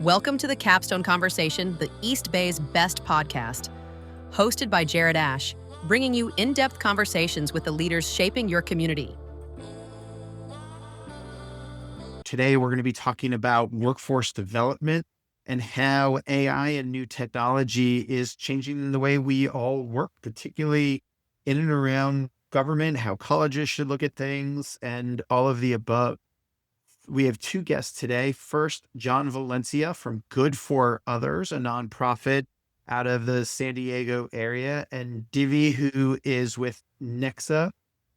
Welcome to the Capstone Conversation, the East Bay's best podcast. Hosted by Jared Asch, bringing you in-depth conversations with the leaders shaping your community. Today, we're going to be talking about workforce development and how AI and new technology is changing the way we all work, particularly in and around government, how colleges should look at things, and all of the above. We have two guests today. First, John Valencia from Good for Others, a nonprofit out of the San Diego area, and Divvy, who is with Nexa,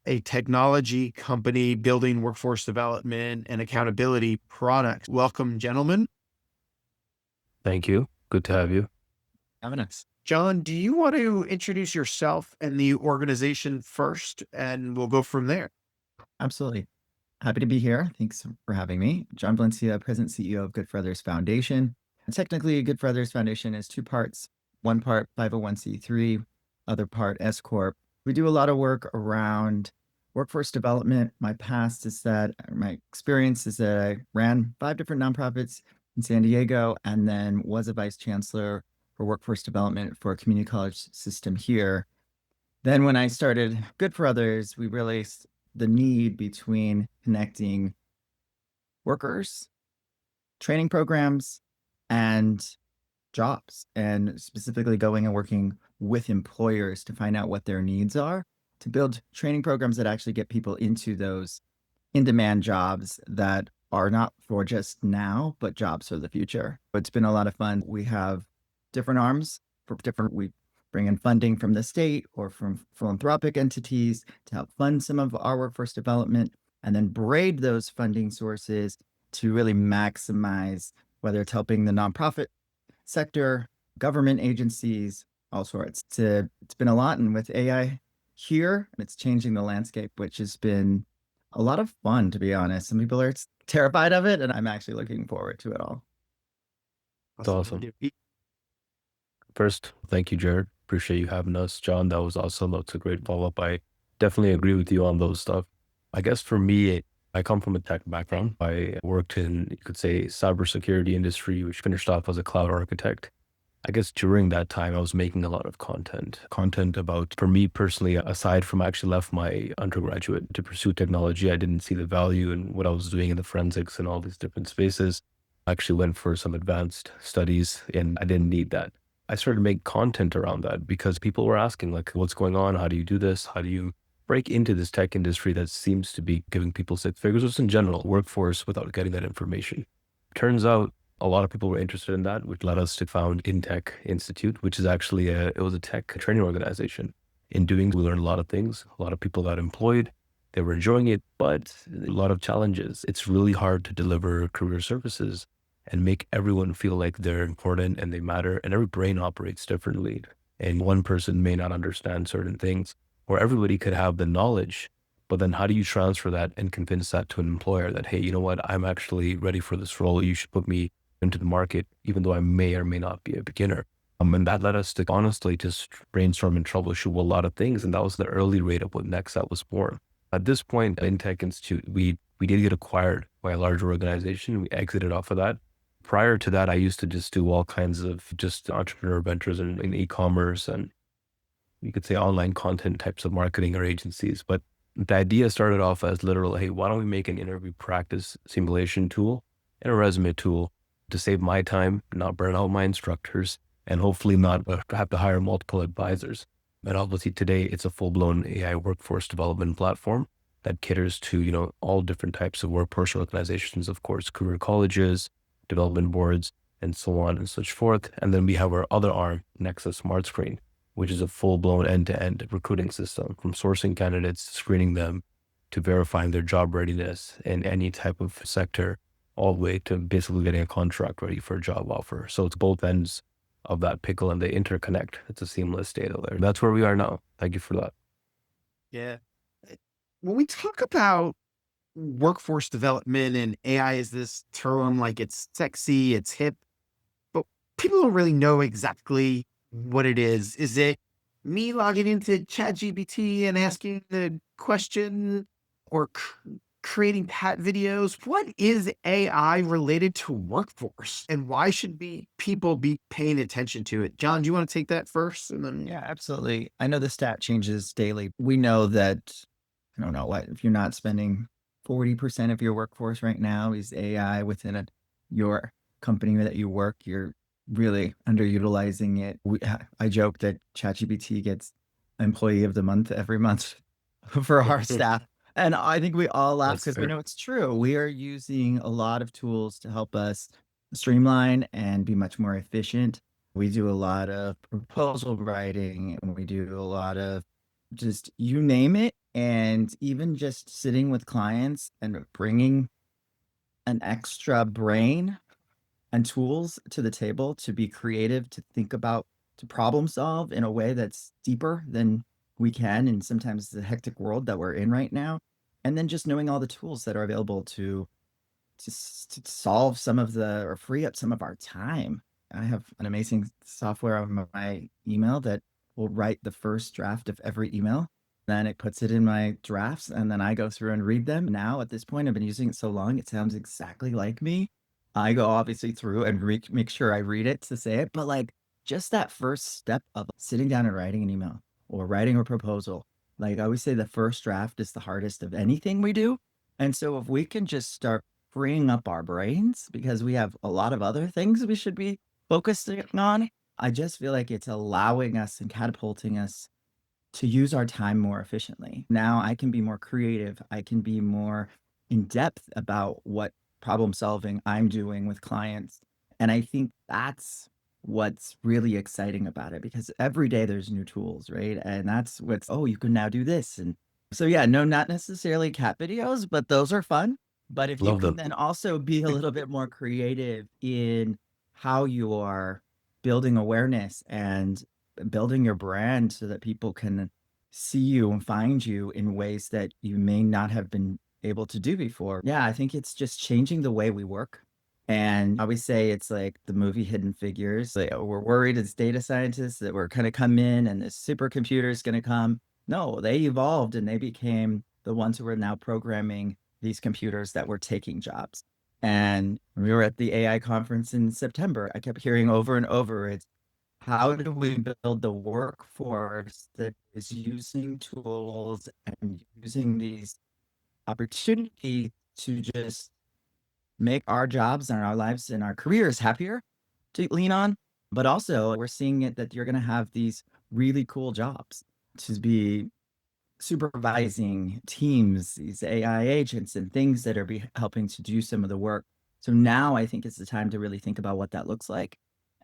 a technology company building workforce development and accountability products. Welcome, gentlemen. Thank you. Good to have you. Having us. John, do you want to introduce yourself and the organization first, and we'll go from there? Absolutely. Happy to be here. Thanks for having me. John Valencia, President CEO of Good for Others Foundation. And technically, Good for Others Foundation is two parts. One part 501c3, other part S Corp. We do a lot of work around workforce development. My experience is that I ran 5 different nonprofits in San Diego and then was a vice chancellor for workforce development for a community college system here. Then when I started Good for Others, we realized the need between connecting workers, training programs, and jobs, and specifically going and working with employers to find out what their needs are, to build training programs that actually get people into those in-demand jobs that are not for just now, but jobs for the future. It's been a lot of fun. We have different arms we bring in funding from the state or from philanthropic entities to help fund some of our workforce development, and then braid those funding sources to really maximize, whether it's helping the nonprofit sector, government agencies, all sorts. It's been a lot, and with AI here, it's changing the landscape, which has been a lot of fun, to be honest. Some people are terrified of it, and I'm actually looking forward to it all. That's awesome. First, thank you, Jared. Appreciate you having us. John, that was awesome. That's a great follow-up. I definitely agree with you on those stuff. I guess for me, I come from a tech background. I worked in, you could say, cybersecurity industry, which finished off as a cloud architect. I guess during that time, I was making a lot of content about, for me personally, aside from I actually left my undergraduate to pursue technology, I didn't see the value in what I was doing in the forensics and all these different spaces. I actually went for some advanced studies and I didn't need that. I started to make content around that because people were asking, like, what's going on? How do you do this? How do you break into this tech industry that seems to be giving people 6 figures, just in general, workforce, without getting that information? Turns out a lot of people were interested in that, which led us to found InTech Institute, which is actually it was a tech training organization. In doing, we learned a lot of things. A lot of people got employed. They were enjoying it, but a lot of challenges. It's really hard to deliver career services and make everyone feel like they're important and they matter, and every brain operates differently. And one person may not understand certain things, or everybody could have the knowledge, but then how do you transfer that and convince that to an employer that, hey, you know what, I'm actually ready for this role. You should put me into the market, even though I may or may not be a beginner. And that led us to honestly just brainstorm and troubleshoot a lot of things. And that was the early rate of what Nexa was born. At this point, InTech Institute, we did get acquired by a larger organization. We exited off of that. Prior to that, I used to just do all kinds of just entrepreneur ventures in e-commerce and you could say online content types of marketing or agencies. But the idea started off as literal, hey, why don't we make an interview practice simulation tool and a resume tool to save my time, not burn out my instructors, and hopefully not have to hire multiple advisors. And obviously today it's a full-blown AI workforce development platform that caters to, all different types of workforce organizations, of course, career colleges, development boards, and so on and such forth. And then we have our other arm, Nexa Smart Screen, which is a full-blown end-to-end recruiting system from sourcing candidates, screening them, to verifying their job readiness in any type of sector, all the way to basically getting a contract ready for a job offer. So it's both ends of that pickle and they interconnect. It's a seamless data layer. That's where we are now. Thank you for that. Yeah. When we talk about workforce development and AI is this term, like it's sexy, it's hip, but people don't really know exactly what it is. Is it me logging into ChatGPT and asking the question, or creating pat videos. What is AI related to workforce and why should people be paying attention to it? John, do you want to take that first? And then Yeah, absolutely. I know the stat changes daily. We know that, I don't know what, if you're not spending 40% of your workforce right now is AI within your company that you work, you're really underutilizing it. I joke that ChatGPT gets employee of the month every month for our staff. And I think we all laugh That's because we fair. know it's true. We are using a lot of tools to help us streamline and be much more efficient. We do a lot of proposal writing and we do a lot of just you name it. And even just sitting with clients and bringing an extra brain and tools to the table to be creative, to think about, to problem solve in a way that's deeper than we can in sometimes the hectic world that we're in right now. And then just knowing all the tools that are available to solve some of the or free up some of our time. I have an amazing software on my email that will write the first draft of every email. Then it puts it in my drafts and then I go through and read them. Now at this point, I've been using it so long, it sounds exactly like me. I go obviously through and make sure I read it to say it, but like just that first step of sitting down and writing an email or writing a proposal. Like I always say, the first draft is the hardest of anything we do. And so if we can just start freeing up our brains because we have a lot of other things we should be focusing on, I just feel like it's allowing us and catapulting us to use our time more efficiently. Now I can be more creative. I can be more in depth about what problem solving I'm doing with clients. And I think that's what's really exciting about it because every day there's new tools, right? And that's what's, oh, you can now do this. And so, yeah, no, not necessarily cat videos, but those are fun. But if you Love can them. then also be a little bit more creative in how you are building awareness and building your brand so that people can see you and find you in ways that you may not have been able to do before. Yeah, I think it's just changing the way we work. And I always say it's like the movie Hidden Figures. Like, we're worried as data scientists that we're going to come in and this supercomputer is going to come. No, they evolved and they became the ones who are now programming these computers that were taking jobs. And when we were at the AI conference in September, I kept hearing over and over, it's how do we build the workforce that is using tools and using these opportunities to just make our jobs and our lives and our careers happier to lean on. But also, we're seeing it that you're going to have these really cool jobs to be supervising teams, these AI agents and things that are helping to do some of the work. So now I think it's the time to really think about what that looks like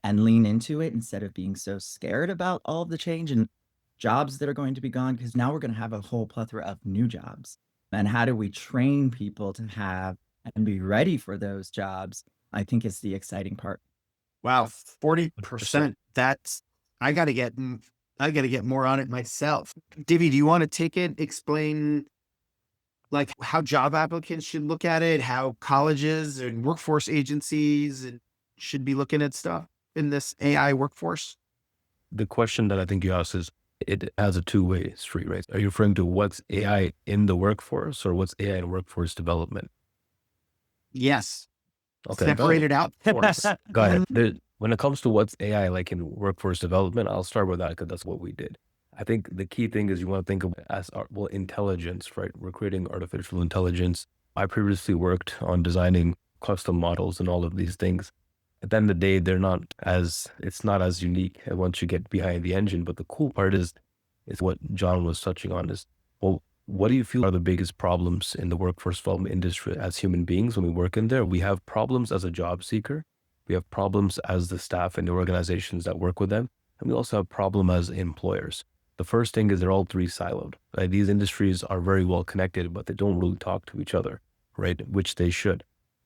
and lean into it instead of being so scared about all of the change and jobs that are going to be gone, because now we're going to have a whole plethora of new jobs. And how do we train people to have and be ready for those jobs? I think is the exciting part. wow, 100%. 40%. That's I got to get more on it myself. Divvy, do you want to take it? Explain like how job applicants should look at it, how colleges and workforce agencies should be looking at stuff in this AI workforce? The question that I think you asked is, it has a two-way street, right? Are you referring to what's AI in the workforce or what's AI in workforce development? Yes. Okay, got Separate it. it out for us. Got it. When it comes to what's AI like in workforce development, I'll start with that because that's what we did. I think the key thing is you want to think of it as intelligence, right? We're creating artificial intelligence. I previously worked on designing custom models and all of these things. At the end of the day, it's not as unique once you get behind the engine. But the cool part is what John was touching on is, well, what do you feel are the biggest problems in the workforce development industry as human beings when we work in there? We have problems as a job seeker. We have problems as the staff and the organizations that work with them. And we also have problem as employers. The first thing is they're all three siloed. Right? These industries are very well connected, but they don't really talk to each other, right? Which they should.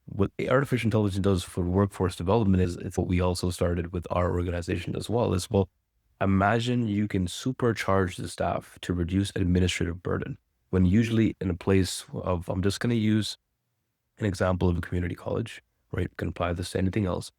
What artificial intelligence does for workforce development is it's what we also started with our organization as well. Is, well, imagine you can supercharge the staff to reduce administrative burden. When usually in a place of, I'm just going to use an example of a community college, right? You can apply this to anything else.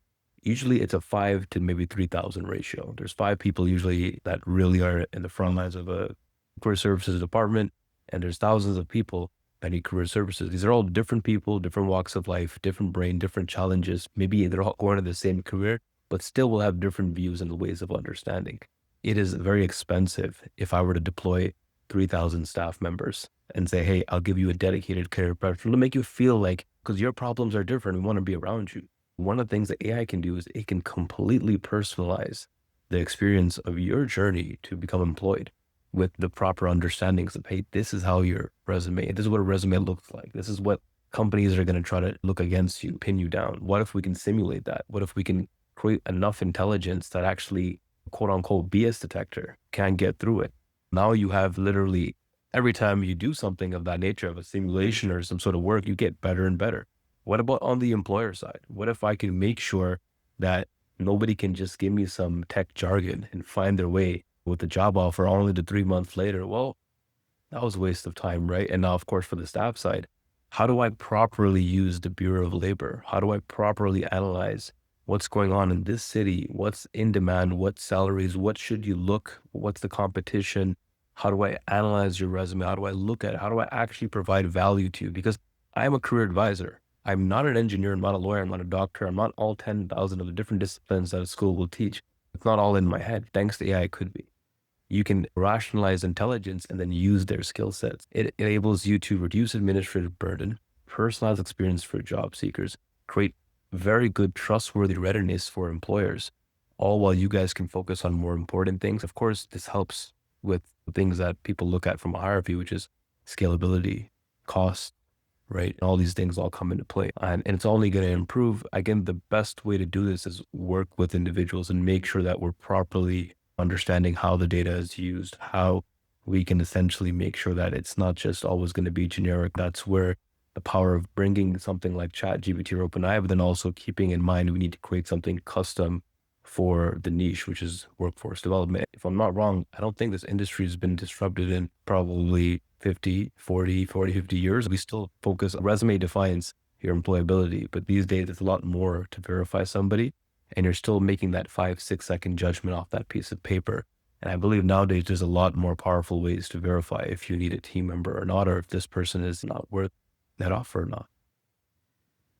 Usually it's a 5 to maybe 3,000 ratio. There's 5 people usually that really are in the front lines of a career services department, and there's thousands of people many career services. These are all different people, different walks of life, different brain, different challenges. Maybe they're all going to the same career, but still will have different views and ways of understanding. It is very expensive if I were to deploy 3,000 staff members and say, hey, I'll give you a dedicated career professional to make you feel like, because your problems are different, we want to be around you. One of the things that AI can do is it can completely personalize the experience of your journey to become employed with the proper understandings of, hey, this is how your resume, this is what a resume looks like. This is what companies are going to try to look against you, pin you down. What if we can simulate that? What if we can create enough intelligence that actually, quote unquote, BS detector can get through it? Now you have literally, every time you do something of that nature, of a simulation or some sort of work, you get better and better. What about on the employer side? What if I can make sure that nobody can just give me some tech jargon and find their way with the job offer only to 3 months later? Well, that was a waste of time, right? And now, of course, for the staff side, how do I properly use the Bureau of Labor? How do I properly analyze what's going on in this city? What's in demand? What salaries? What should you look? What's the competition? How do I analyze your resume? How do I look at it? How do I actually provide value to you? Because I am a career advisor. I'm not an engineer. I'm not a lawyer. I'm not a doctor. I'm not all 10,000 of the different disciplines that a school will teach. It's not all in my head. Thanks to AI, it could be. You can rationalize intelligence and then use their skill sets. It enables you to reduce administrative burden, personalized experience for job seekers, create very good trustworthy readiness for employers, all while you guys can focus on more important things. Of course, this helps with things that people look at from a higher view, which is scalability, cost, right? All these things all come into play. And it's only going to improve. Again, the best way to do this is work with individuals and make sure that we're properly understanding how the data is used, how we can essentially make sure that it's not just always going to be generic. That's where the power of bringing something like ChatGPT or OpenAI, but then also keeping in mind we need to create something custom for the niche, which is workforce development. If I'm not wrong, I don't think this industry has been disrupted in probably 50 years. We still focus on resume defines your employability, but these days it's a lot more to verify somebody, and you're still making that 5-6 second judgment off that piece of paper. And I believe nowadays there's a lot more powerful ways to verify if you need a team member or not, or if this person is not worth that offer or not.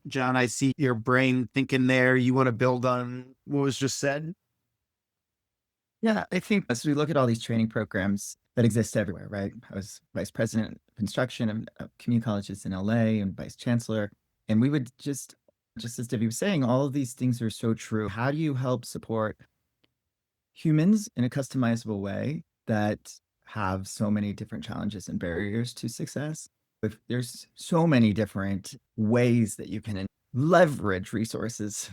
John, I see your brain thinking there. You want to build on what was just said? Yeah, I think as we look at all these training programs that exist everywhere, right? I was vice president of construction of community colleges in LA and vice chancellor. And we would just as Debbie was saying, all of these things are so true. How do you help support humans in a customizable way that have so many different challenges and barriers to success? If there's so many different ways that you can leverage resources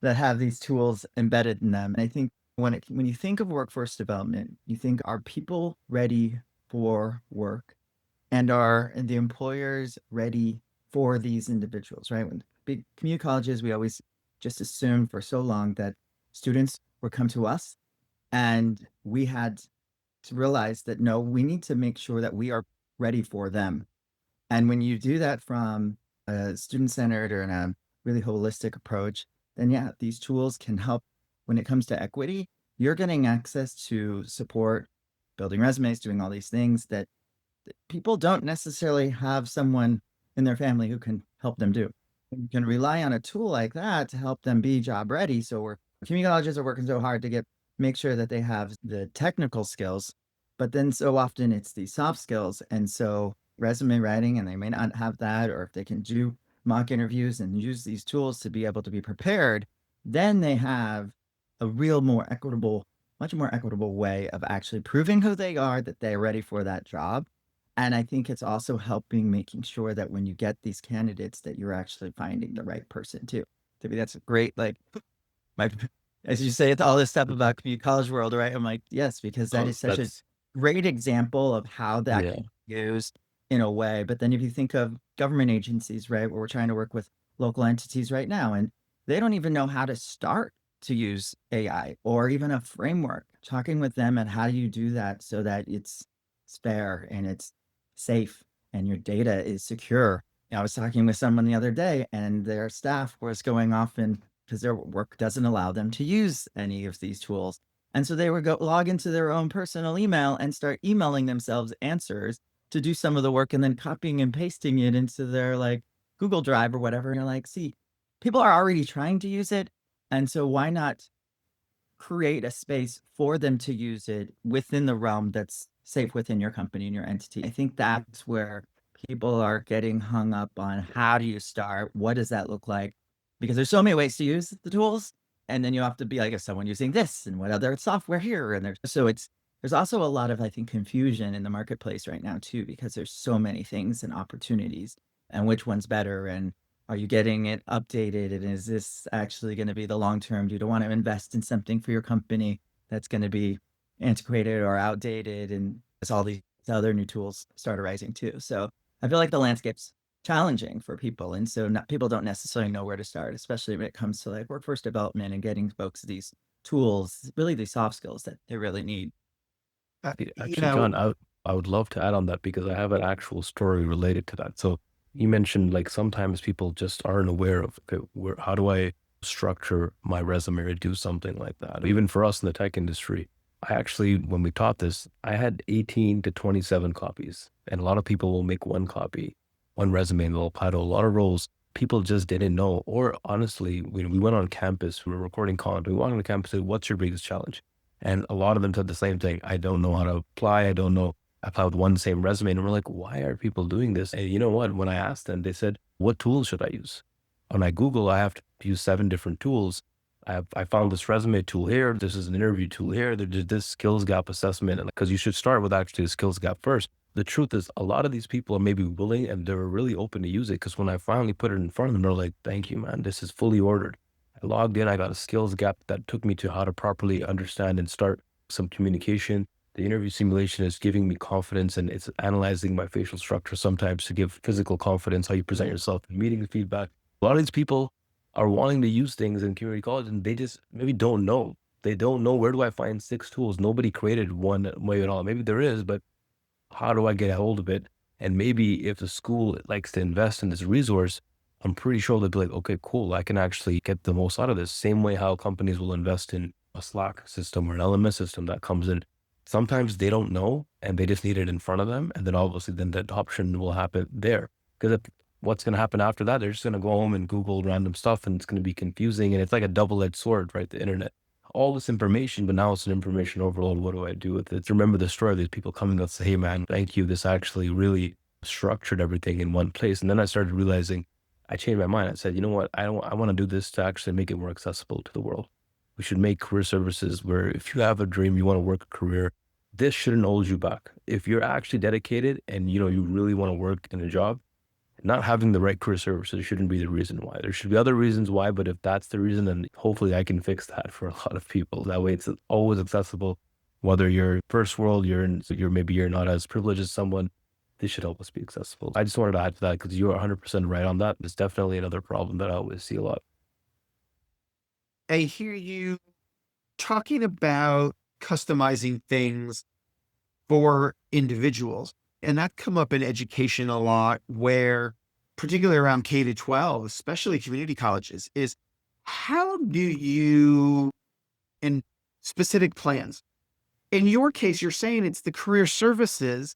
that have these tools embedded in them. And I think when you think of workforce development, you think, are people ready for work, and are the employers ready for these individuals, right? When big community colleges, we always just assumed for so long that students would come to us, and we had to realize that no, we need to make sure that we are ready for them. And when you do that from a student-centered or in a really holistic approach, then yeah, these tools can help. When it comes to equity, you're getting access to support, building resumes, doing all these things that people don't necessarily have someone in their family who can help them do. You can rely on a tool like that to help them be job ready. So community colleges are working so hard to make sure that they have the technical skills, but then so often it's the soft skills. And so resume writing, and they may not have that, or if they can do mock interviews and use these tools to be able to be prepared, then they have a much more equitable way of actually proving who they are, that they're ready for that job. And I think it's also helping making sure that when you get these candidates, that you're actually finding the right person too. To me, that's a great, as you say, it's all this stuff about community college world, right? I'm like, yes, because that is such a great example of how that can be used in a way. But then if you think of government agencies, right, where we're trying to work with local entities right now, and they don't even know how to start to use AI or even a framework, talking with them and how do you do that so that it's fair and it's safe and your data is secure. I was talking with someone the other day, and their staff was going off, and because their work doesn't allow them to use any of these tools. And so they would log into their own personal email and start emailing themselves answers to do some of the work and then copying and pasting it into their like Google Drive or whatever. And you're like, see, people are already trying to use it. And so why not create a space for them to use it within the realm that's safe within your company and your entity? I think that's where people are getting hung up on how do you start? What does that look like? Because there's so many ways to use the tools. And then you have to be like, is someone using this and what other software here? And there's also a lot of, I think, confusion in the marketplace right now too, because there's so many things and opportunities and which one's better. And are you getting it updated? And is this actually going to be the long term? Do you want to invest in something for your company that's going to be antiquated or outdated? And as all these other new tools start arising too. So I feel like the landscape's challenging for people. And so people don't necessarily know where to start, especially when it comes to like workforce development and getting folks these tools, really these soft skills that they really need. You Actually, know, John, I would love to add on that because I have an actual story related to that. So you mentioned like sometimes people just aren't aware of, okay, how do I structure my resume or do something like that? Even for us in the tech industry, I actually, when we taught this, I had 18 to 27 copies, and a lot of people will make one copy, one resume, and they'll apply to a lot of roles. People just didn't know, or honestly, we went on campus, we were recording content, we went on campus, and said, what's your biggest challenge? And a lot of them said the same thing. I don't know how to apply. I don't know. I apply with one same resume. And we're like, why are people doing this? And you know what? When I asked them, they said, what tools should I use? When I Google, I have to use 7 different tools. I found this resume tool here. This is an interview tool here. There's this skills gap assessment. And because you should start with actually a skills gap first. The truth is a lot of these people are maybe willing and they're really open to use it. Because when I finally put it in front of them, they're like, thank you, man. This is fully ordered. I logged in. I got a skills gap that took me to how to properly understand and start some communication. The interview simulation is giving me confidence and it's analyzing my facial structure sometimes to give physical confidence, how you present yourself in meeting feedback. A lot of these people are wanting to use things in community college and they just maybe don't know. They don't know, where do I find 6 tools? Nobody created one way at all. Maybe there is, but how do I get a hold of it? And maybe if the school likes to invest in this resource, I'm pretty sure they'll be like, okay, cool, I can actually get the most out of this. Same way how companies will invest in a Slack system or an LMS system that comes in. Sometimes they don't know and they just need it in front of them. And then obviously then the adoption will happen there. Because what's going to happen after that, they're just going to go home and Google random stuff and it's going to be confusing. And it's like a double-edged sword, right? The internet. All this information, but now it's an information overload. What do I do with it? Remember the story of these people coming up and say, hey man, thank you. This actually really structured everything in one place. And then I started realizing, I changed my mind. I said, you know what? I want to do this to actually make it more accessible to the world. We should make career services where if you have a dream, you want to work a career, this shouldn't hold you back. If you're actually dedicated and you really want to work in a job, not having the right career services shouldn't be the reason why. There should be other reasons why, but if that's the reason, then hopefully I can fix that for a lot of people. That way it's always accessible. Whether you're first world, maybe you're not as privileged as someone, this should help us be accessible. I just wanted to add to that because you're 100% right on that. It's definitely another problem that I always see a lot. I hear you talking about customizing things for individuals. And that come up in education a lot where, particularly around K to 12, especially community colleges, is how do you, in specific plans, in your case, you're saying it's the career services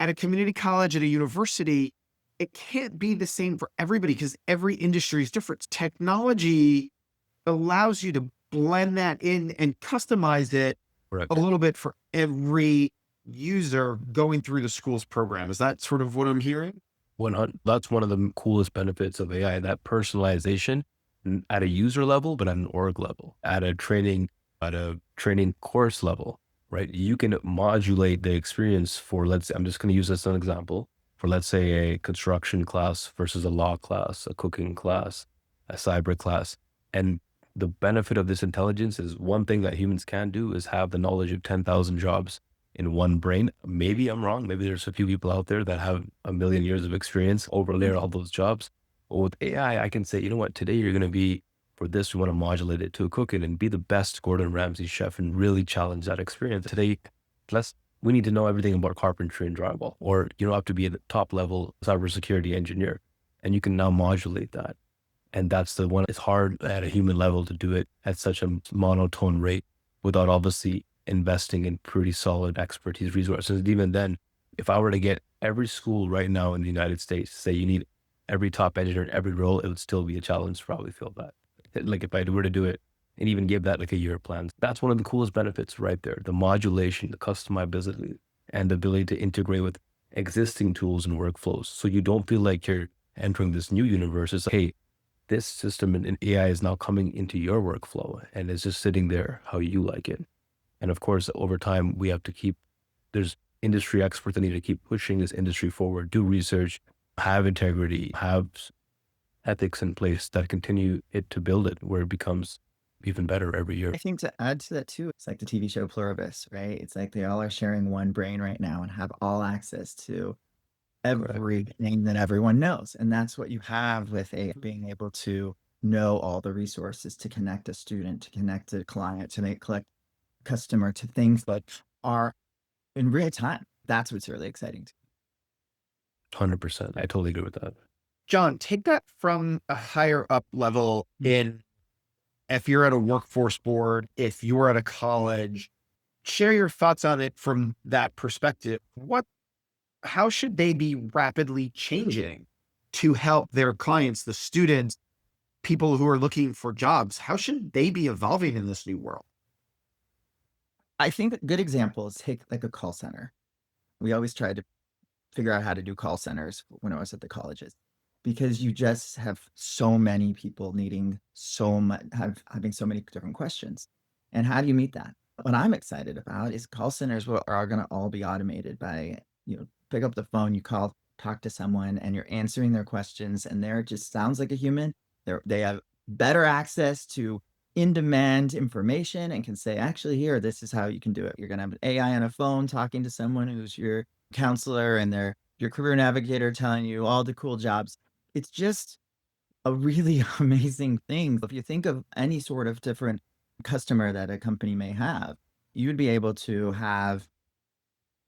at a community college, at a university, it can't be the same for everybody because every industry is different. Technology allows you to blend that in and customize it Correct. a little bit for every user going through the school's program. Is that sort of what I'm hearing? That's one of the coolest benefits of AI, that personalization at a user level, but at an org level, at a training course level, right? You can modulate the experience for, I'm just going to use this as an example, for let's say a construction class versus a law class, a cooking class, a cyber class. And the benefit of this intelligence is one thing that humans can do is have the knowledge of 10,000 jobs in one brain. Maybe I'm wrong. Maybe there's a few people out there that have a million years of experience, overlay all those jobs. But with AI, I can say, you know what, today you're going to be, for this, we want to modulate it to a cooking and be the best Gordon Ramsay chef and really challenge that experience. Today, we need to know everything about carpentry and drywall, or you don't have to be a top level cybersecurity engineer. And you can now modulate that. And that's the one, it's hard at a human level to do it at such a monotone rate without obviously investing in pretty solid expertise resources. And even then, if I were to get every school right now in the United States say you need every top engineer in every role, it would still be a challenge to probably fill that. Like if I were to do it and even give that like a year plan, that's one of the coolest benefits right there. The modulation, the customizability, and the ability to integrate with existing tools and workflows. So you don't feel like you're entering this new universe. It's like, hey, this system and AI is now coming into your workflow and it's just sitting there how you like it. And of course, over time, we have to keep, there's industry experts that need to keep pushing this industry forward, do research, have integrity, have ethics in place that continue it to build it where it becomes even better every year. I think to add to that too, it's like the TV show Pluribus, right? It's like they all are sharing one brain right now and have all access to everything that everyone knows. And that's what you have with being able to know all the resources to connect a student, to connect a client, to collect customer, to things that are in real time. That's what's really exciting. 100%. I totally agree with that. John, take that from a higher up level in if you're at a workforce board, if you're at a college, share your thoughts on it from that perspective. How should they be rapidly changing to help their clients, the students, people who are looking for jobs? How should they be evolving in this new world? I think a good example is take like a call center. We always tried to figure out how to do call centers when I was at the colleges, because you just have so many people needing so much, having so many different questions. And how do you meet that? What I'm excited about is call centers are going to all be automated by, pick up the phone, you call, talk to someone, and you're answering their questions, and they're just sounds like a human. They have better access to in-demand information and can say, actually, here, this is how you can do it. You're going to have an AI on a phone talking to someone who's your counselor and your career navigator telling you all the cool jobs. It's just a really amazing thing. If you think of any sort of different customer that a company may have, you would be able to have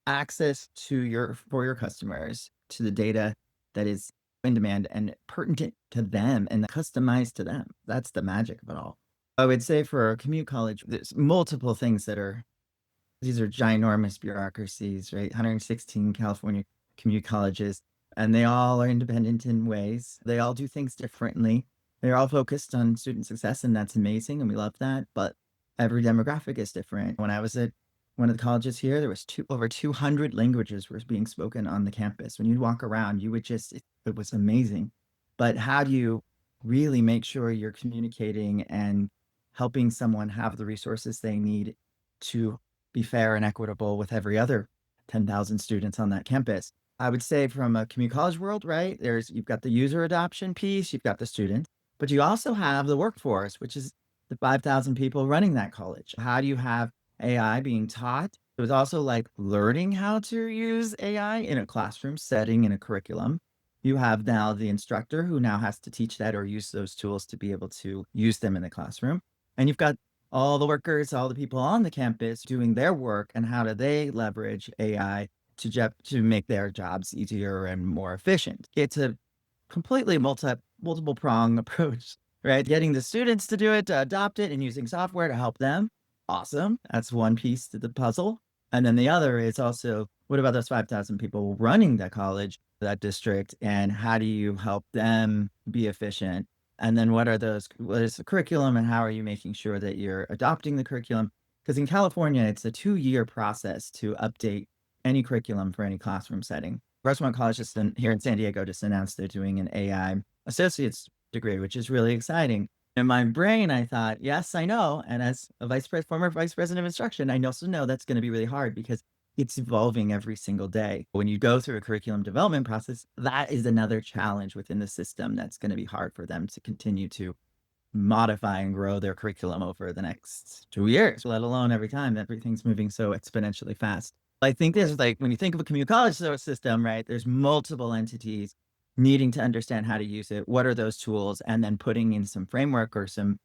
access to for your customers to the data that is in demand and pertinent to them and customized to them. That's the magic of it all. I would say for a community college, there's multiple things these are ginormous bureaucracies, right? 116 California community colleges, and they all are independent in ways. They all do things differently. They're all focused on student success, and that's amazing, and we love that. But every demographic is different. When I was at one of the colleges here, there was over 200 languages were being spoken on the campus. When you'd walk around, you would it was amazing. But how do you really make sure you're communicating and helping someone have the resources they need to be fair and equitable with every other 10,000 students on that campus? I would say from a community college world, right? You've got the user adoption piece, you've got the students, but you also have the workforce, which is the 5,000 people running that college. How do you have AI being taught? It was also like learning how to use AI in a classroom setting in a curriculum. You have now the instructor who now has to teach that or use those tools to be able to use them in the classroom. And you've got all the workers, all the people on the campus doing their work, and how do they leverage AI to make their jobs easier and more efficient? It's a completely multiple prong approach, right? Getting the students to do it, to adopt it, and using software to help them. Awesome. That's one piece to the puzzle. And then the other is also, what about those 5,000 people running that college, that district, and how do you help them be efficient? And then what is the curriculum, and how are you making sure that you're adopting the curriculum? Because in California, it's a 2-year process to update any curriculum for any classroom setting. Rosemont College here in San Diego just announced they're doing an AI associate's degree, which is really exciting. In my brain, I thought, yes, I know. And as a former vice president of instruction, I also know that's going to be really hard because it's evolving every single day. When you go through a curriculum development process, that is another challenge within the system that's going to be hard for them to continue to modify and grow their curriculum over the next 2 years, let alone every time everything's moving so exponentially fast. I think there's when you think of a community college system, right, there's multiple entities needing to understand how to use it. What are those tools? And then putting in some framework or some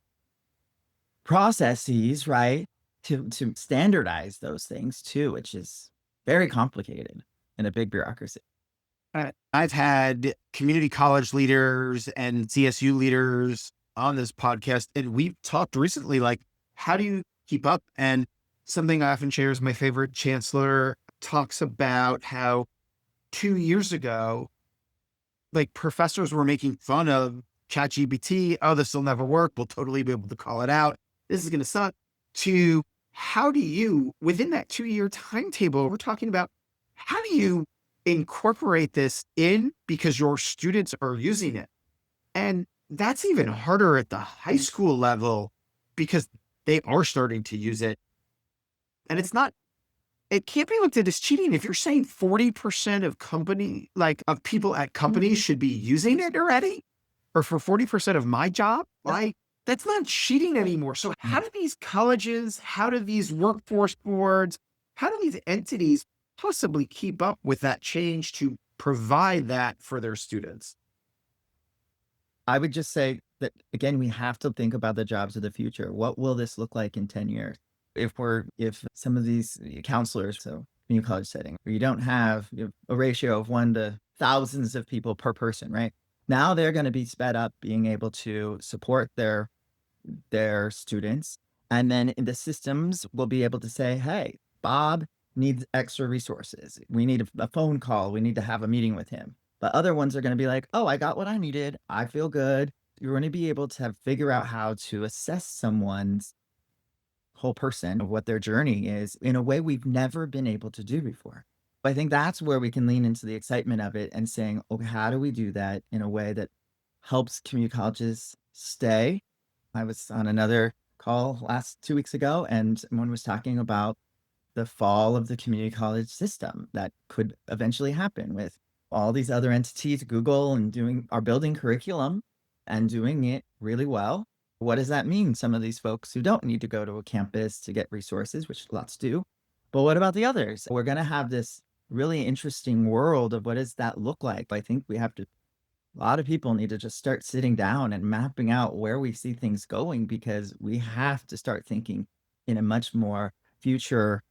processes, right, to standardize those things too, which is very complicated in a big bureaucracy. I've had community college leaders and CSU leaders on this podcast, and we've talked recently, how do you keep up? And something I often share is my favorite chancellor talks about how 2 years ago, like professors were making fun of ChatGPT. Oh, this will never work. We'll totally be able to call it out. This is going to suck. To how do you, within that 2 year timetable, we're talking about how do you incorporate this in because your students are using it? And that's even harder at the high school level because they are starting to use it. And it can't be looked at as cheating. If you're saying 40% of people at companies should be using it already, or for 40% of my job, that's not cheating anymore. So how do these colleges, how do these workforce boards, how do these entities possibly keep up with that change to provide that for their students? I would just say that, again, we have to think about the jobs of the future. What will this look like in 10 years? If some of these counselors, so community college setting, where you have a ratio of 1 to thousands of people per person, right? Now they're going to be sped up being able to support their students. And then the systems will be able to say, hey, Bob needs extra resources. We need a phone call. We need to have a meeting with him. But other ones are going to be like, oh, I got what I needed. I feel good. You're going to be able to figure out how to assess someone's whole person of what their journey is in a way we've never been able to do before. I think that's where we can lean into the excitement of it and saying, okay, how do we do that in a way that helps community colleges stay? I was on another call 2 weeks ago, and someone was talking about the fall of the community college system that could eventually happen with all these other entities, Google, and are building curriculum and doing it really well. What does that mean? Some of these folks who don't need to go to a campus to get resources, which lots do, but what about the others? We're going to have this really interesting world of what does that look like? I think a lot of people need to just start sitting down and mapping out where we see things going, because we have to start thinking in a much more future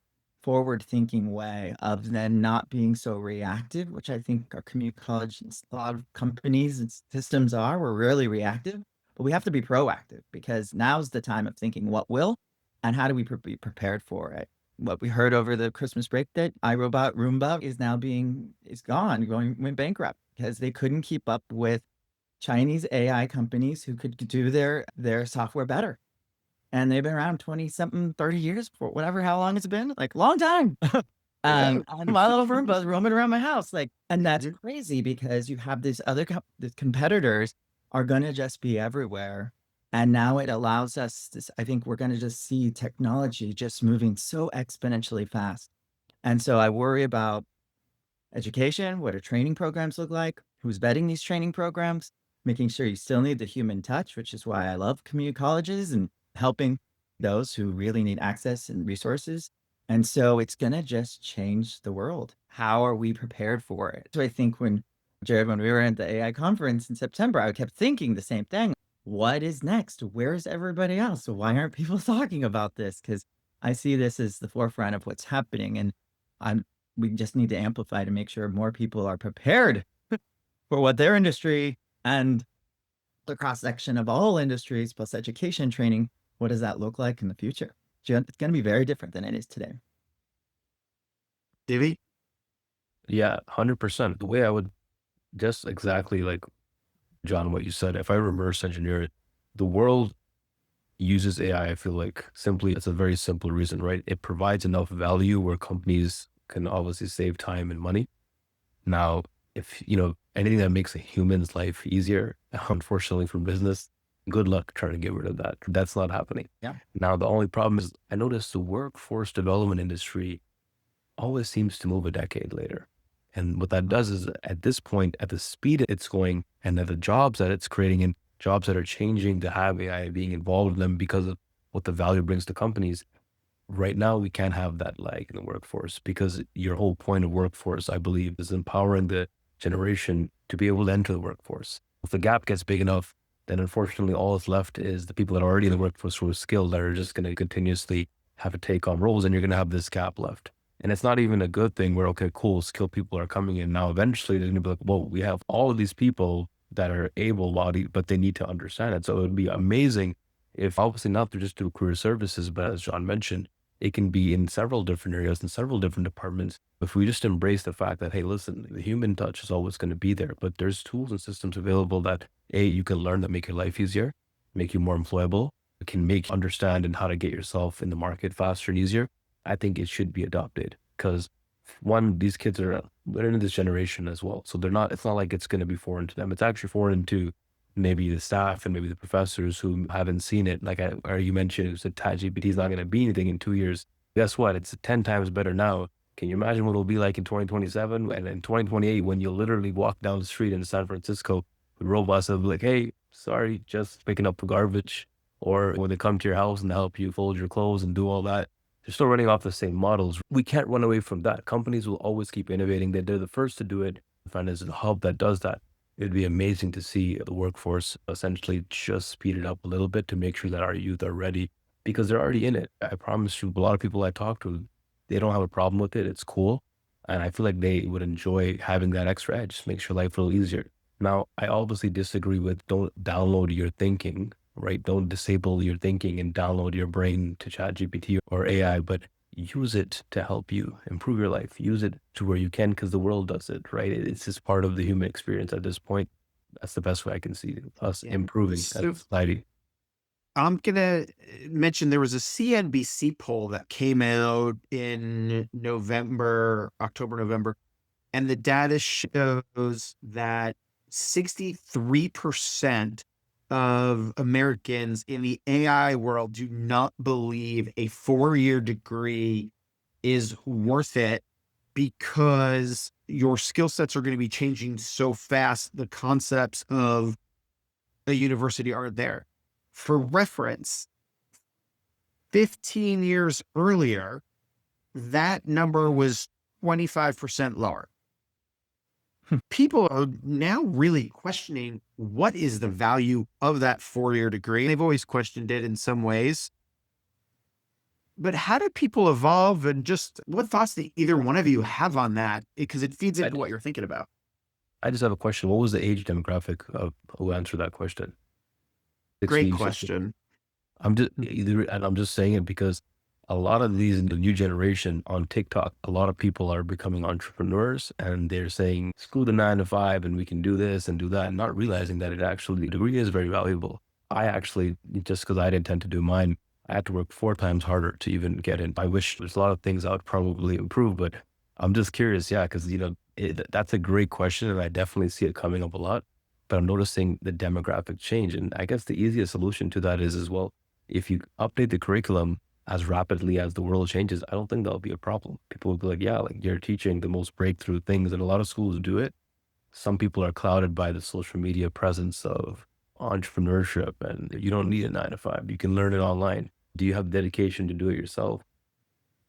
forward thinking way of then not being so reactive, which I think our community college, a lot of companies and systems we're really reactive, but we have to be proactive, because now's the time of thinking what will, and how do we be prepared for it? What we heard over the Christmas break, that iRobot Roomba went bankrupt because they couldn't keep up with Chinese AI companies who could do their software better. And they've been around 20 something, 30 years, for whatever, how long it's been, like long time. And my little Roomba's roaming around my house. And that's crazy, because you have these other the competitors are going to just be everywhere. And now it allows us I think we're going to just see technology just moving so exponentially fast. And so I worry about education. What do training programs look like? Who's vetting these training programs? Making sure you still need the human touch, which is why I love community colleges and helping those who really need access and resources. And so it's going to just change the world. How are we prepared for it? So I think when we were at the AI conference in September, I kept thinking the same thing. What is next? Where's everybody else? Why aren't people talking about this? Because I see this as the forefront of what's happening. And we just need to amplify to make sure more people are prepared for what their industry and the cross-section of all industries plus education training, what does that look like in the future? It's going to be very different than it is today. Divvy? Yeah, 100%. The way I would just exactly like, John, what you said, if I reverse engineer it, the world uses AI, I feel like simply, it's a very simple reason, right? It provides enough value where companies can obviously save time and money. Now, if, anything that makes a human's life easier, unfortunately for business, good luck trying to get rid of that. That's not happening. Yeah. Now, the only problem is I noticed the workforce development industry always seems to move a decade later. And what that does is, at this point, at the speed it's going and at the jobs that it's creating and jobs that are changing to have AI being involved in them because of what the value brings to companies, right now we can't have that lag in the workforce, because your whole point of workforce, I believe, is empowering the generation to be able to enter the workforce. If the gap gets big enough, then unfortunately all that's left is the people that are already in the workforce who are skilled that are just going to continuously have to take on roles, and you're going to have this gap left. And it's not even a good thing where, okay, cool, skilled people are coming in. Now, eventually they're going to be like, whoa, we have all of these people that are able-bodied, but they need to understand it. So it would be amazing if, obviously not to just do career services, but as John mentioned, It can be in several different areas, in several different departments. If we just embrace the fact that, hey, listen, the human touch is always going to be there, but there's tools and systems available that, A, you can learn that make your life easier, make you more employable, it can make you understand and how to get yourself in the market faster and easier. I think it should be adopted because one, these kids they're in this generation as well. So it's not like it's going to be foreign to them. It's actually foreign to maybe the staff and maybe the professors who haven't seen it. Like or you mentioned, it was a ChatGPT is not going to be anything in 2 years. Guess what? It's 10 times better now. Can you imagine what it'll be like in 2027 and in 2028 when you literally walk down the street in San Francisco with robots that'll be like, hey, sorry, just picking up the garbage. Or when they come to your house and help you fold your clothes and do all that. They're still running off the same models. We can't run away from that. Companies will always keep innovating. They're the first to do it. Find is a hub that does that. It'd be amazing to see the workforce essentially just speed it up a little bit to make sure that our youth are ready because they're already in it. I promise you, a lot of people I talk to, they don't have a problem with it. It's cool. And I feel like they would enjoy having that extra edge, just makes your life a little easier. Now, I obviously disagree with don't download your thinking, right? Don't disable your thinking and download your brain to ChatGPT or AI, but use it to help you improve your life. Use it to where you can because the world does it, right? It's just part of the human experience at this point. That's the best way I can see us Yeah. improving as a So society. I'm going to mention there was a CNBC poll that came out in October, November, and the data shows that 63% of Americans in the AI world do not believe a 4-year degree is worth it because your skill sets are going to be changing so fast. The concepts of a university aren't there. For reference, 15 years earlier, that number was 25% lower. People are now really questioning what is the value of that 4-year degree. They've always questioned it in some ways. But how do people evolve and just what thoughts do either one of you have on that? Because it feeds into what you're thinking about. I just have a question. What was the age demographic of who answered that question? Great 60, 60. question. I'm just saying it because a lot of these in the new generation on TikTok, a lot of people are becoming entrepreneurs and they're saying, screw the 9 to 5 and we can do this and do that, and not realizing that the degree is very valuable. I actually, just because I didn't tend to do mine, I had to work 4 times harder to even get in. I wish there's a lot of things I would probably improve, but I'm just curious. Yeah. Cause that's a great question. And I definitely see it coming up a lot, but I'm noticing the demographic change. And I guess the easiest solution to that is as well, if you update the curriculum as rapidly as the world changes, I don't think that'll be a problem. People will be like, yeah, like you're teaching the most breakthrough things, and a lot of schools do it. Some people are clouded by the social media presence of entrepreneurship, and you don't need a 9 to 5. You can learn it online. Do you have dedication to do it yourself?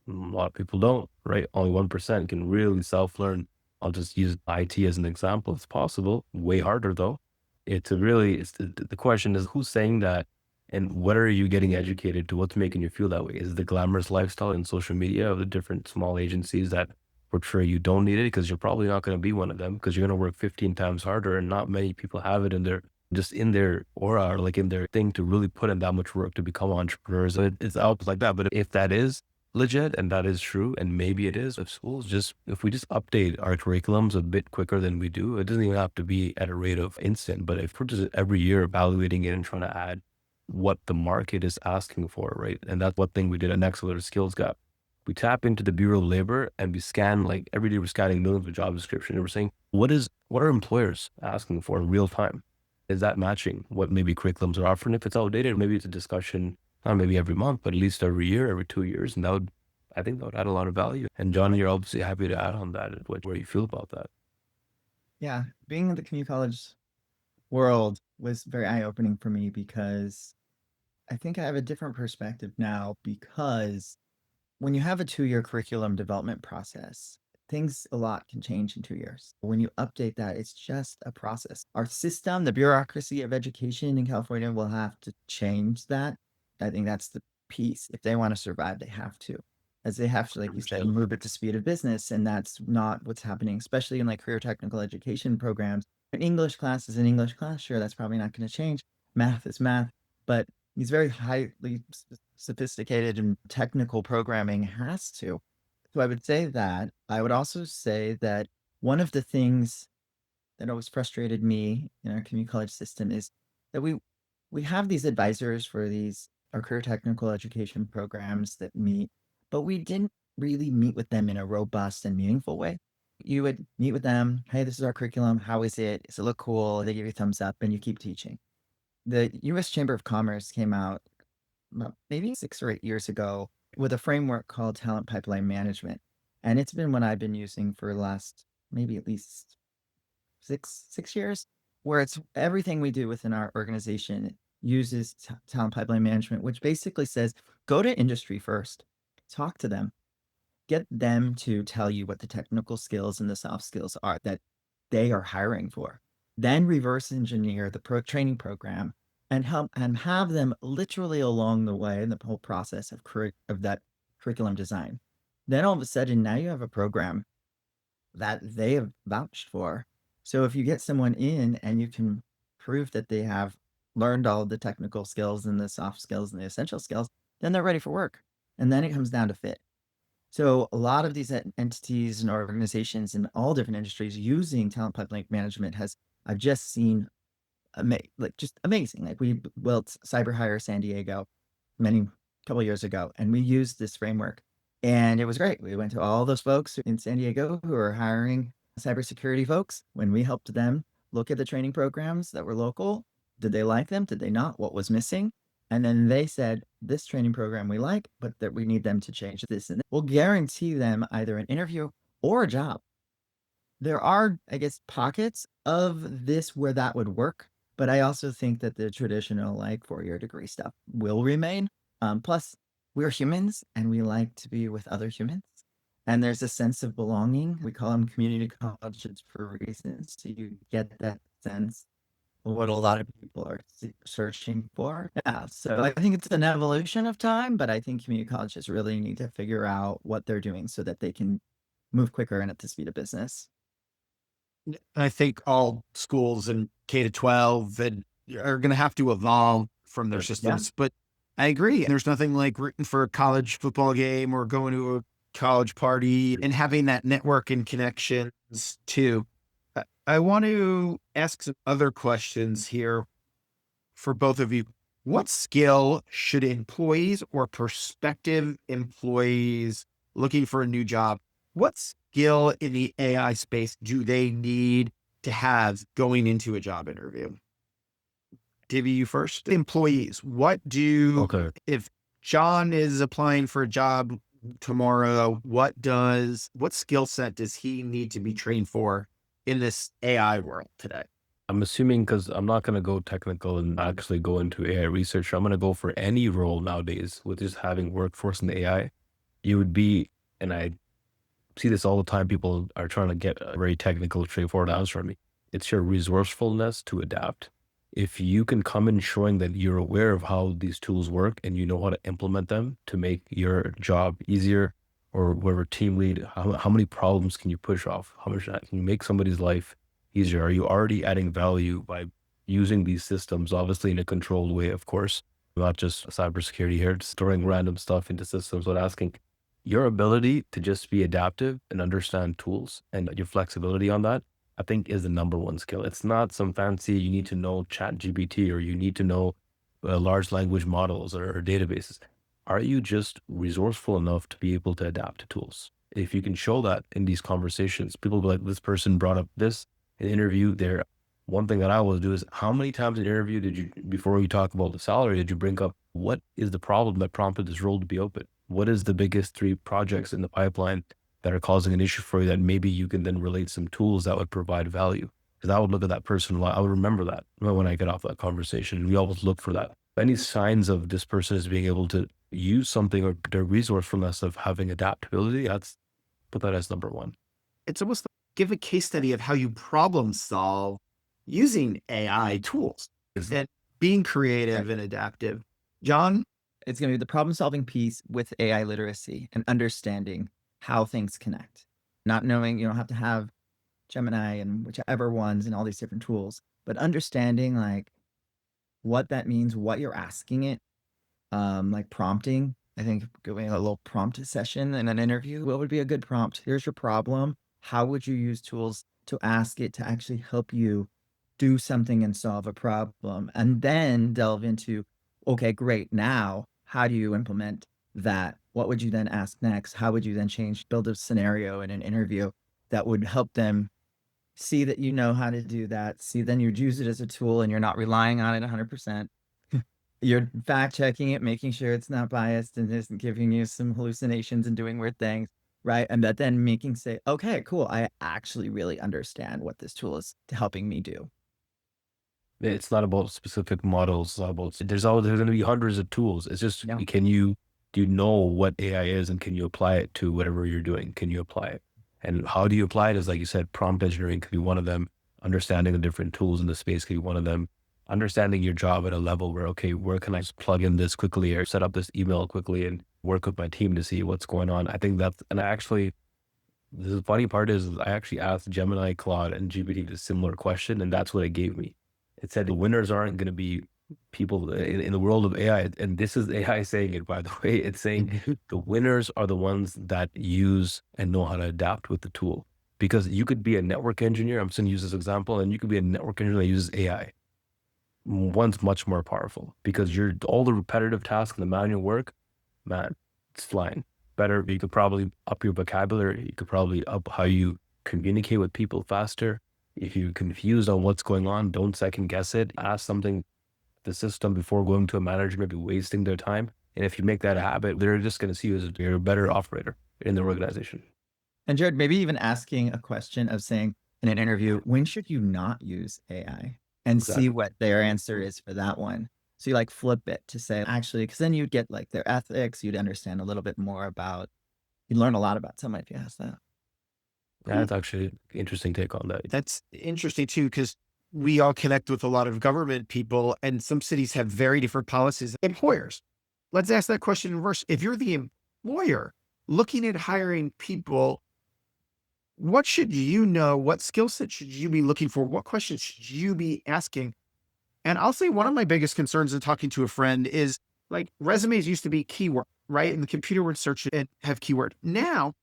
A lot of people don't, right? Only 1% can really self-learn. I'll just use IT as an example. It's possible, way harder though. It's the question is who's saying that and what are you getting educated to? What's making you feel that way? Is it the glamorous lifestyle in social media of the different small agencies that portray you don't need it? Because you're probably not going to be one of them because you're going to work 15 times harder and not many people have it in their aura or like in their thing to really put in that much work to become entrepreneurs. So it's out like that. But if that is legit and that is true, and maybe it is, if we just update our curriculums a bit quicker than we do, it doesn't even have to be at a rate of instant, but if we're just every year evaluating it and trying to add what the market is asking for, right? And that's one thing we did at Nexa with our skills gap. We tap into the Bureau of Labor and we scan, like every day we're scanning millions of job descriptions and we're saying, what are employers asking for in real time? Is that matching what maybe curriculums are offering? If it's outdated, maybe it's a discussion, not maybe every month, but at least every year, every 2 years. And I think that would add a lot of value. And John, you're obviously happy to add on that, where you feel about that. Yeah, being in the community college world was very eye-opening for me because I think I have a different perspective now because when you have a 2-year curriculum development process, things a lot can change in 2 years. When you update that, it's just a process. Our system, the bureaucracy of education in California will have to change that. I think that's the piece. If they want to survive, they have to. As they have to, like you said, move at the speed of business. And that's not what's happening, especially in like career technical education programs. An English class is an English class. Sure, that's probably not going to change. Math is math. But these very highly sophisticated and technical programming has to. So I would say that. I would also say that one of the things that always frustrated me in our community college system is that we have these advisors for these our career technical education programs that meet, but we didn't really meet with them in a robust and meaningful way. You would meet with them, hey, this is our curriculum. How is it? Does it look cool? They give you a thumbs up and you keep teaching. The US Chamber of Commerce came out maybe 6 or 8 years ago with a framework called talent pipeline management. And it's been what I've been using for the last maybe at least 6 years, where it's everything we do within our organization uses talent pipeline management, which basically says go to industry first, talk to them, get them to tell you what the technical skills and the soft skills are that they are hiring for. Then reverse engineer the training program and help and have them literally along the way in the whole process of that curriculum design. Then all of a sudden, now you have a program that they have vouched for. So if you get someone in and you can prove that they have learned all of the technical skills and the soft skills and the essential skills, then they're ready for work. And then it comes down to fit. So a lot of these entities and organizations in all different industries using talent pipeline management I've just seen just amazing. Like we built Cyber Hire San Diego many couple years ago, and we used this framework, and it was great. We went to all those folks in San Diego who are hiring cybersecurity folks. When we helped them look at the training programs that were local, did they like them? Did they not? What was missing? And then they said, this training program we like, but that we need them to change this. And we'll guarantee them either an interview or a job. There are, I guess, pockets of this where that would work, but I also think that the traditional like 4-year degree stuff will remain. Plus, we're humans and we like to be with other humans. And there's a sense of belonging. We call them community colleges for reasons. So you get that sense of what a lot of people are searching for. Yeah. So I think it's an evolution of time, but I think community colleges really need to figure out what they're doing so that they can move quicker and at the speed of business. I think all schools and K to 12 are going to have to evolve from their Yeah. systems, but I agree. There's nothing like rooting for a college football game or going to a college party and having that network and connections too. I want to ask some other questions here for both of you. What skill should employees or prospective employees looking for a new job, what skill in the AI space do they need to have going into a job interview? Divvy, you first. Employees, Okay. if John is applying for a job tomorrow, what skill set does he need to be trained for in this AI world today? I'm assuming because I'm not going to go technical and actually go into AI research. I'm going to go for any role nowadays with just having workforce in the AI. You would be, and I see this all the time. People are trying to get a very technical, straightforward answer from me. It's your resourcefulness to adapt. If you can come in showing that you're aware of how these tools work and you know how to implement them to make your job easier, or whatever team lead, how many problems can you push off? How much can you make somebody's life easier? Are you already adding value by using these systems, obviously in a controlled way, of course, not just cybersecurity here, just throwing random stuff into systems without asking. Your ability to just be adaptive and understand tools and your flexibility on that, I think is the number one skill. It's not some fancy, you need to know chat GPT or you need to know large language models or databases. Are you just resourceful enough to be able to adapt to tools? If you can show that in these conversations, people will be like, this person brought up this in the interview there. One thing that I always do is how many times in the interview did you, before you talk about the salary, did you bring up what is the problem that prompted this role to be open? What is the biggest 3 projects in the pipeline that are causing an issue for you that maybe you can then relate some tools that would provide value? Because I would look at that person a lot. I would remember that when I get off that conversation. We always look for that. Any signs of this person is being able to use something or their resourcefulness of having adaptability, that's put that as number one. It's almost like give a case study of how you problem solve using AI tools and being creative and adaptive. John? It's going to be the problem solving piece with AI literacy and understanding how things connect. Not knowing, you don't have to have Gemini and whichever ones and all these different tools, but understanding like what that means, what you're asking it, like prompting. I think doing a little prompt session in an interview. What would be a good prompt? Here's your problem. How would you use tools to ask it to actually help you do something and solve a problem? And then delve into, okay, great. Now, how do you implement that? What would you then ask next? How would you then build a scenario in an interview that would help them see that you know how to do that? See, then you'd use it as a tool and you're not relying on it 100%. You're fact checking it, making sure it's not biased and isn't giving you some hallucinations and doing weird things, right? And that then making say, okay, cool, I actually really understand what this tool is helping me do. It's not about specific models. It's not about, there's going to be hundreds of tools. It's just, Yeah. do you know what AI is and can you apply it to whatever you're doing? Can you apply it? And how do you apply it is, like you said, prompt engineering could be one of them. Understanding the different tools in the space could be one of them. Understanding your job at a level where, okay, where can I just plug in this quickly or set up this email quickly and work with my team to see what's going on? I think that's, and I actually, the funny part is I actually asked Gemini, Claude, and GPT a similar question, and that's what it gave me. It said the winners aren't going to be people in the world of AI. And this is AI saying it, by the way. It's saying the winners are the ones that use and know how to adapt with the tool. Because you could be a network engineer, I'm just going to use this example, and you could be a network engineer that uses AI. One's much more powerful because all the repetitive tasks and the manual work, man, it's flying. Better, you could probably up your vocabulary. You could probably up how you communicate with people faster. If you're confused on what's going on, don't second guess it. Ask something the system before going to a manager, maybe wasting their time. And if you make that a habit, they're just going to see you as you're a better operator in their organization. And Jared, maybe even asking a question of saying in an interview, when should you not use AI? And Exactly. see what their answer is for that one. So you like flip it to say, actually, because then you'd get like their ethics, you'd understand a little bit more about, you'd learn a lot about someone if you ask that. Yeah, that's actually an interesting take on that. That's interesting too, because we all connect with a lot of government people, and some cities have very different policies. Employers, let's ask that question in reverse. If you're the employer looking at hiring people, what should you know? What skill set should you be looking for? What questions should you be asking? And I'll say one of my biggest concerns in talking to a friend is, like, resumes used to be keyword, right? And the computer would search it and have keyword. Now,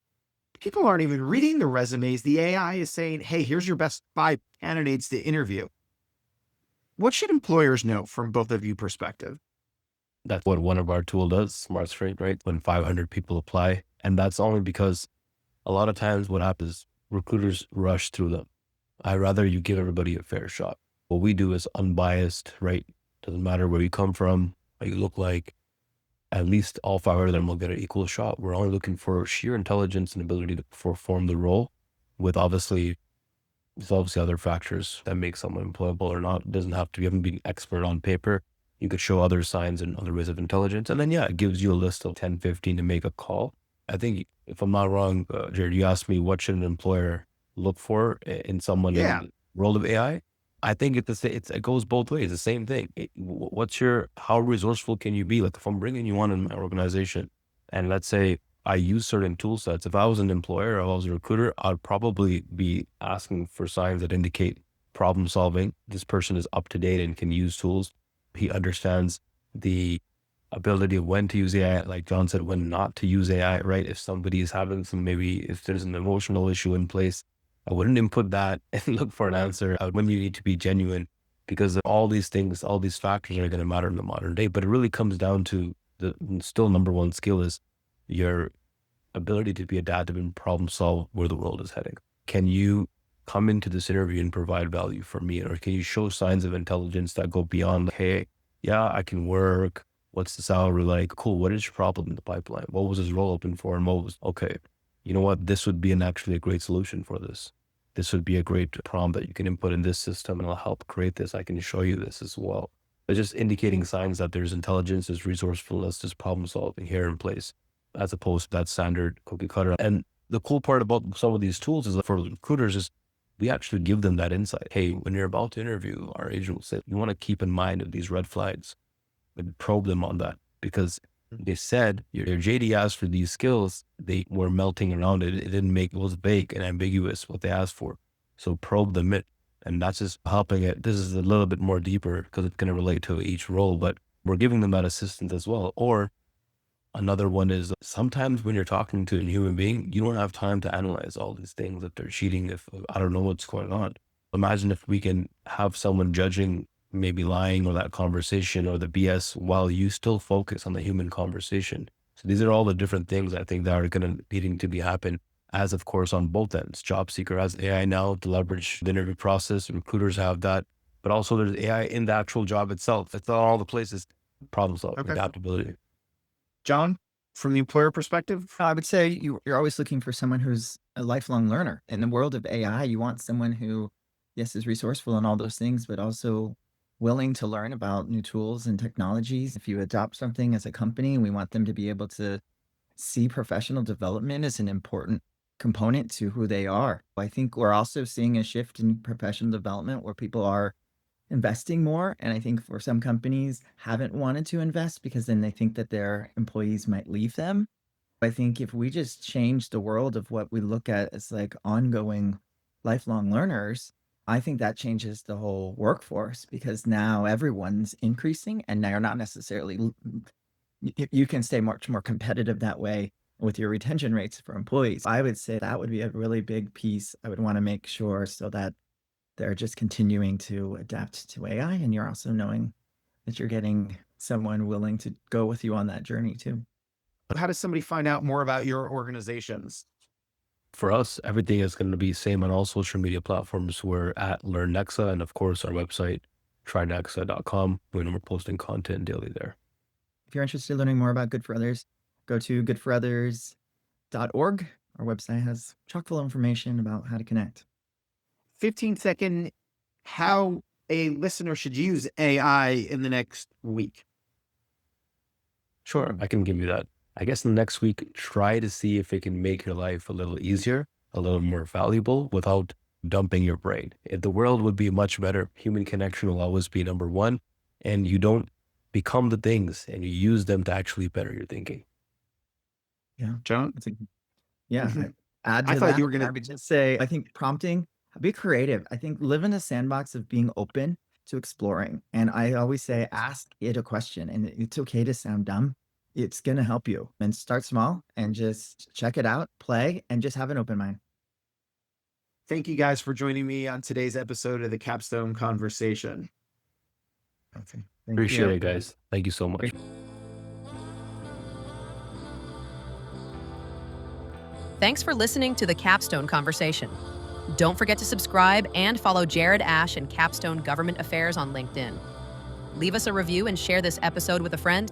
people aren't even reading the resumes. The AI is saying, hey, here's your best 5 candidates to interview. What should employers know from both of you perspective? That's what one of our tool does, Smart Straight, right? When 500 people apply. And that's only because a lot of times what happens is recruiters rush through them. I'd rather you give everybody a fair shot. What we do is unbiased, right? Doesn't matter where you come from, what you look like. At least all 500 of them will get an equal shot. We're only looking for sheer intelligence and ability to perform the role with there's obviously other factors that make someone employable or not. It doesn't have to be, you haven't been expert on paper. You could show other signs and other ways of intelligence. And then, yeah, it gives you a list of 10, 15 to make a call. I think if I'm not wrong, Jared, you asked me what should an employer look for in someone in the world of AI. I think it goes both ways. The same thing. How resourceful can you be? Like if I'm bringing you on in my organization and let's say I use certain tool sets, if I was an employer or I was a recruiter, I'd probably be asking for signs that indicate problem solving. This person is up to date and can use tools. He understands the ability of when to use AI, like John said, when not to use AI, right? If somebody is having maybe if there's an emotional issue in place, I wouldn't input that and look for an answer. When you need to be genuine, because all these things, all these factors are going to matter in the modern day. But it really comes down to the still number one skill is your ability to be adaptive and problem solve where the world is heading. Can you come into this interview and provide value for me? Or can you show signs of intelligence that go beyond, hey, yeah, I can work. What's the salary like? Cool. What is your problem in the pipeline? What was this role open for? And okay, you know what? This would be actually a great solution for this. This would be a great prompt that you can input in this system and it'll help create this. I can show you this as well. It's just indicating signs that there's intelligence, there's resourcefulness, there's problem solving here in place, as opposed to that standard cookie cutter. And the cool part about some of these tools is that for recruiters is we actually give them that insight. Hey, when you're about to interview, our agent will say, you want to keep in mind of these red flags and probe them on that because they said your JD asked for these skills. They were melting around it. It was vague and ambiguous what they asked for. So probe them And that's just helping it. This is a little bit more deeper because it's going to relate to each role, but we're giving them that assistance as well. Or another one is sometimes when you're talking to a human being, you don't have time to analyze all these things. If they're cheating, if I don't know what's going on. Imagine if we can have someone judging, maybe lying or that conversation or the BS while you still focus on the human conversation. So these are all the different things I think that are going to needing to be happen as, of course, on both ends. Job seeker has AI now to leverage the interview process. Recruiters have that, but also there's AI in the actual job itself. It's all the places, problem solving, Okay. adaptability. John, from the employer perspective? I would say you're always looking for someone who's a lifelong learner. In the world of AI, you want someone who, yes, is resourceful and all those things, but also willing to learn about new tools and technologies. If you adopt something as a company, we want them to be able to see professional development as an important component to who they are. I think we're also seeing a shift in professional development where people are investing more. And I think for some companies haven't wanted to invest because then they think that their employees might leave them. I think if we just change the world of what we look at as like ongoing lifelong learners, I think that changes the whole workforce because now everyone's increasing and now you're not necessarily, you can stay much more competitive that way with your retention rates for employees. I would say that would be a really big piece. I would want to make sure so that they're just continuing to adapt to AI and you're also knowing that you're getting someone willing to go with you on that journey too. How does somebody find out more about your organizations? For us, everything is going to be same on all social media platforms. We're at Learn Nexa, and of course our website, trynexa.com, when we're posting content daily there. If you're interested in learning more about Good for Others, go to goodforothers.org. Our website has chock full of information about how to connect. 15-second, how a listener should use AI in the next week. Sure, I can give you that. I guess in the next week, try to see if it can make your life a little easier, a little more valuable without dumping your brain. The world would be much better. Human connection will always be number one, and you don't become the things and you use them to actually better your thinking. Yeah. John? Yeah. Add to I thought that, you were going I would just say, I think prompting, be creative. I think live in a sandbox of being open to exploring. And I always say, ask it a question and it's okay to sound dumb. It's going to help you and start small and just check it out, play, and just have an open mind. Thank you guys for joining me on today's episode of the Capstone Conversation. Okay. Appreciate it, guys. Thank you so much. Thanks for listening to the Capstone Conversation. Don't forget to subscribe and follow Jared Asch and Capstone Government Affairs on LinkedIn. Leave us a review and share this episode with a friend.